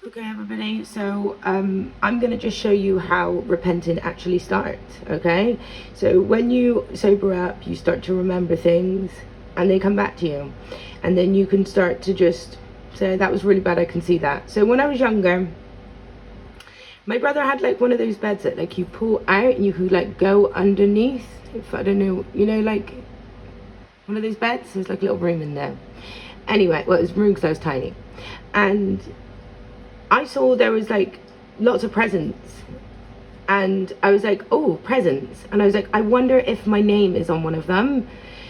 Okay, everybody, so I'm going to just show you how repenting actually starts, okay? So when you sober up, you start to remember things and they come back to you. And then you can start to just say, that was really bad, I can see that. So when I was younger, my brother had like one of those beds that like you pull out and you could like go underneath. If I don't know, you know, like one of those beds, there's like a little room in there. Anyway, well, it was room because I was tiny. And I saw there was like lots of presents and I was like, oh, presents. And I was like, I wonder if my name is on one of them.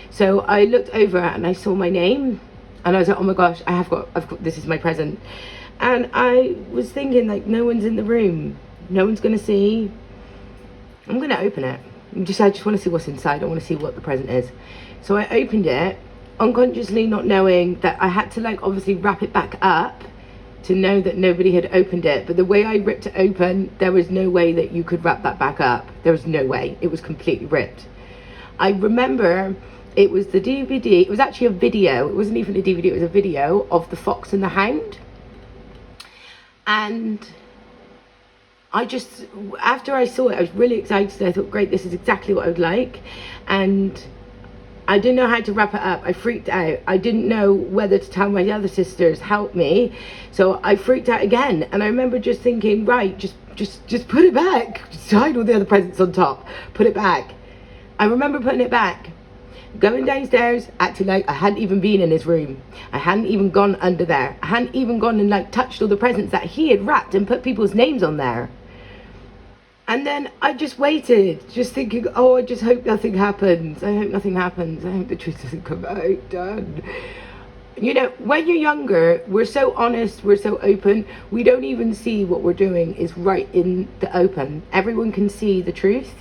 So I looked over and I saw my name and I was like, oh my gosh, I've got, this is my present. And I was thinking like, no one's in the room. No one's going to see. I'm going to open it. I just want to see what's inside. I want to see what the present is. So I opened it, unconsciously not knowing that I had to like obviously wrap it back up to know that nobody had opened it. But the way I ripped it open, there was no way that you could wrap that back up. There was no way. It was completely ripped. I remember it was the DVD. It was actually a video. It wasn't even a DVD. It was a video of The Fox and the Hound. And I just, after I saw it, I was really excited. I thought, great, this is exactly what I would like. And I didn't know how to wrap it up. I freaked out. I didn't know whether to tell my other sisters, help me. So I freaked out again. And I remember just thinking, right, just put it back. Just hide all the other presents on top. Put it back. I remember putting it back. Going downstairs, acting like I hadn't even been in his room. I hadn't even gone under there. I hadn't even gone and like touched all the presents that he had wrapped and put people's names on there. And then I just waited, just thinking, oh, I just hope nothing happens. I hope nothing happens. I hope the truth doesn't come out, Dad. You know, when you're younger, we're so honest, we're so open. We don't even see what we're doing is right in the open. Everyone can see the truth.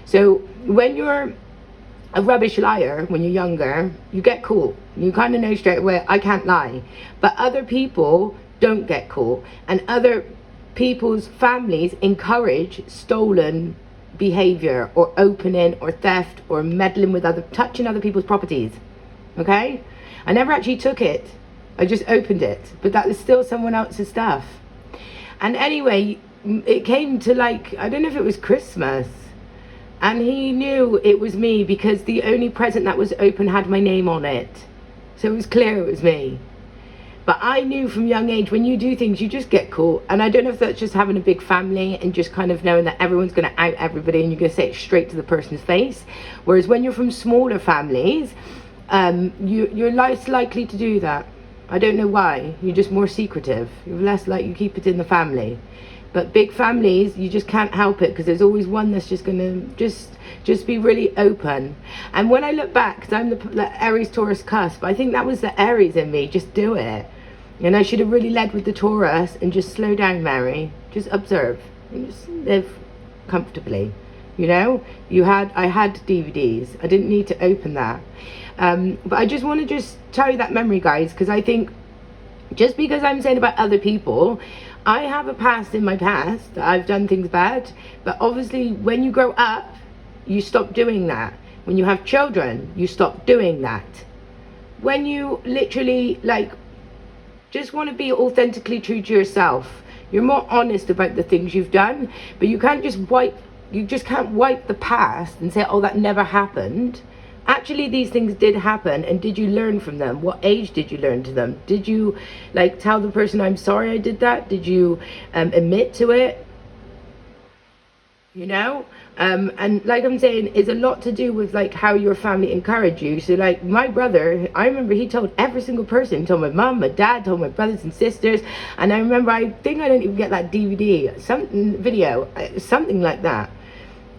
So when you're a rubbish liar, when you're younger, you get caught. You kind of know straight away, I can't lie. But other people don't get caught. And other people's families encourage stolen behavior or opening or theft or meddling with touching other people's properties. Okay, I never actually took it, I just opened it, but that was still someone else's stuff. And anyway, it came to like, I don't know if it was Christmas, and he knew it was me because the only present that was open had my name on it, so it was clear it was me. But I knew from young age, when you do things, you just get caught. And I don't know if that's just having a big family and just kind of knowing that everyone's going to out everybody and you're going to say it straight to the person's face. Whereas when you're from smaller families, you're less likely to do that. I don't know why. You're just more secretive. You're less likely, you keep it in the family. But big families, you just can't help it because there's always one that's just going to just be really open. And when I look back, because I'm the Aries Taurus cusp, I think that was the Aries in me. Just do it. And I should have really led with the Taurus and just slow down, Mary. Just observe and just live comfortably. You know, I had DVDs. I didn't need to open that. But I just want to just tell you that memory, guys, because I think just because I'm saying about other people, I have a past in my past that I've done things bad. But obviously, when you grow up, you stop doing that. When you have children, you stop doing that. When you literally like just want to be authentically true to yourself, you're more honest about the things you've done. But you just can't wipe the past and say, oh, that never happened. Actually, these things did happen, and did you learn from them? What age did you learn to them? Did you like tell the person, I'm sorry I did that? Did you admit to it? You know, and like I'm saying, it's a lot to do with like how your family encourage you. So like my brother, I remember he told every single person, he told my mom, my dad, told my brothers and sisters. And I remember, I think I didn't even get that DVD, something like that.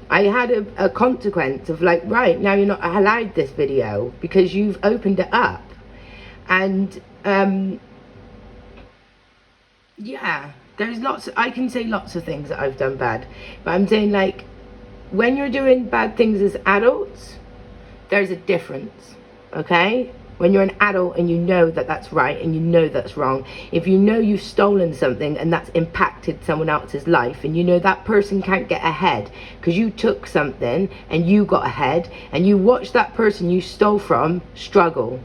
I had a consequence of like, right, now you're not allowed this video because you've opened it up. And yeah, there's I can say lots of things that I've done bad, but I'm saying like, when you're doing bad things as adults, there's a difference, okay? When you're an adult and you know that that's right and you know that's wrong, if you know you've stolen something and that's impacted someone else's life, and you know that person can't get ahead because you took something and you got ahead, and you watch that person you stole from struggle,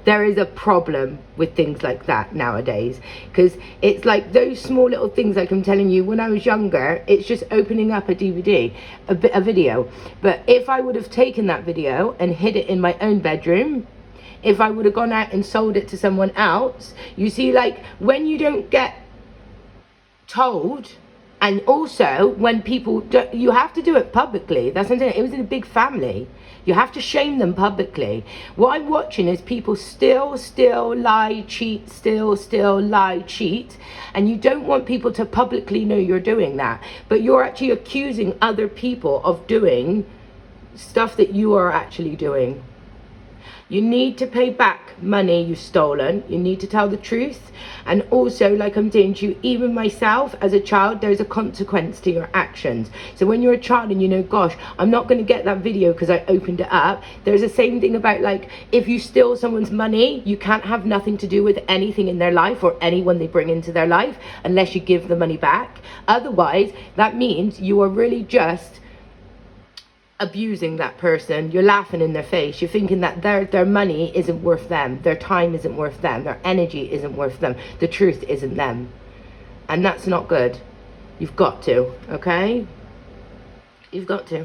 There is a problem with things like that nowadays, because it's like those small little things, like I'm telling you, when I was younger, it's just opening up a DVD, a video. But if I would have taken that video and hid it in my own bedroom, if I would have gone out and sold it to someone else, you see, like when you don't get told, and also when people do, you have to do it publicly. That's what I'm saying. It was in a big family. You have to shame them publicly. What I'm watching is people still lie, cheat, still lie, cheat, and you don't want people to publicly know you're doing that, but you're actually accusing other people of doing stuff that you are actually doing. You need to pay back money you've stolen. You need to tell the truth. And also, like I'm saying to you, even myself as a child, there's a consequence to your actions. So when you're a child and you know, gosh, I'm not going to get that video because I opened it up. There's the same thing about, like, if you steal someone's money, you can't have nothing to do with anything in their life or anyone they bring into their life unless you give the money back. Otherwise, that means you are really just abusing that person. You're laughing in their face. You're thinking that their money isn't worth them, their time isn't worth them, their energy isn't worth them, the truth isn't them, and that's not good. You've got to, okay? You've got to.